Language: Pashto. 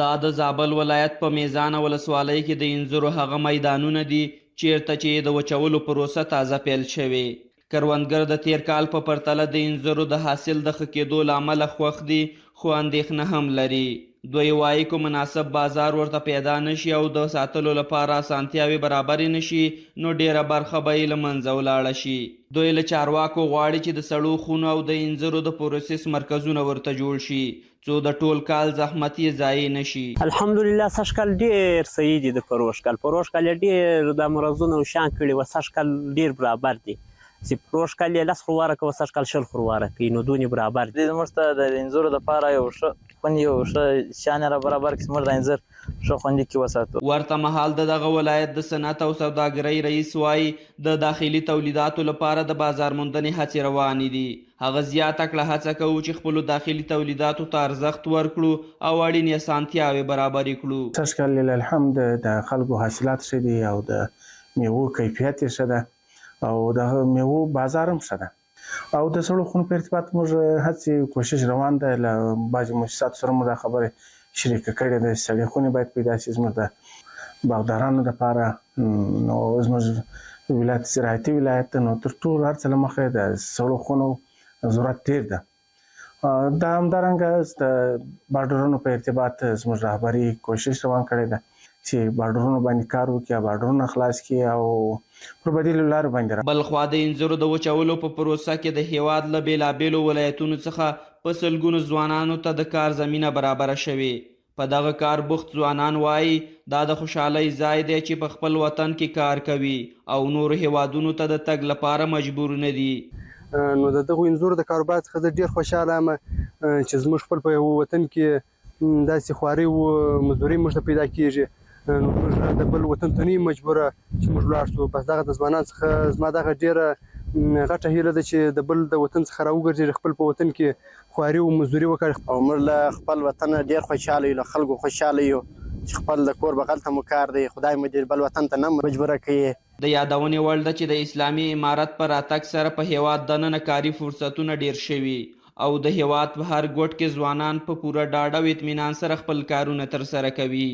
دا د زابل ولایت په میزانه ولسوالۍ کې د انځرو هغه میدانونه دي چیرته چې د وچولو پروسه تازه پیل شوې. کروندګر د تیر کال په پرتله د انځرو د حاصل د ښه کېدو له امله خوښ دي، خو اندېښنه هم لري. دوی وایي که مناسب بازار ورته پیدا نشي او د ساتلو لپاره اسانتیاوې برابرې نشي نو ډیره برخه به یې له منځه ولاړه شي. دوی له چارواکو غواړي چې د سړو خونو او د انځرو د پروسس مرکزونه ورته جوړ شي څو د ټول کال زحمت یې ضایع نشي. الحمدلله سږ کال ډېر صحیح دي د پروژ کال یې ډېر د مرضونو شان کړي وه. سږ کال ډېر برابر دي چې پروژ کال یې 10 خرواره کوه، سږ کال 20 خرواره کوي، نو دونې برابر دي. زموږ ته د انځرو دپاره یو ښه خوند یو ښه شان یې را برابر کړي چې موږ د انځر ښه خوندي کې وساتو. ورته مهال د دغه ولایت د صنعت او سوداګرۍ رئیس وایي د داخلي تولیداتو لپاره د بازار موندنې هڅې روانې دي. هغه زیاته کړه هڅه کوو چې خپلو داخلي تولیداتو ته ارزښت ورکړو او اړینې اسانتیاوې برابرې کړو. سږ کال لله الحمد د خلکو حاصلات ښه دي او د میوو کیفیت یې ښه ده او د میوو بازار هم ښه ده او د سړو خونو په ارتباط موږ هڅې کوشش روان ده. له بعضې مؤسساتو سره مو دا خبرې شریکه کړې ده چې سړې خونې باید پیدا شي زموږ د باغدارانو دپاره. نو زموږ ولایت زراعتي ولایت ده، نو تر ټولو هر څه له مخې د سړو خونو ضرورت ډېر ده. دا همدارنګه د بارډرونو په ارتباط زموږ رهبري کوشش روان کړی ده چې بارډرونو باندې کار وکړي، بارډرونه خلاص کړي او پر بدیلو لارو باندې. بلخوا د انځرو د وچولو په پروسه کې د هیواد له بېلابېلو ولایتونو څخه په سلګونو ځوانانو ته د کار زمینه برابره شوې. په دغه کار بوخت ځوانان وایي دا د خوشحالۍ ځای دی چې په خپل وطن کې کار کوي او نورو هیوادونو ته د تګ لپاره مجبور نه دي. نو د دغو انځرو د کاروبار څخه زه ډېر خوشحاله یم چې زموږ خپل په یو وطن کې داسې خواري و مزدوري موږ ته پیدا کېږي. نو موږ د بل وطن ته نه یو مجبوره چې موږ ولاړ شو. بس دغه د ځوانانو څخه زما دغه ډېره غټه هیله ده چې د بل د وطن څخه راوګرځېږي، خپل په وطن کې خواري او مزدوري وکړي. او موږ له خپل وطن ډېر خوشحاله یو، له خلکو خوشحاله یو چې خپل د کور بغل ته مو کار دی. خدای مو دې بل وطن ته نه مجبوره کوي. د یادونې وړ ده چې د اسلامي امارت په راتګ سره په هیواد دننه کاري فرصتونه ډیر شوي او د هیواد په هر ګوټ کې ځوانان په پوره ډاډ او اطمینان سره خپل کارونه ترسره کوي.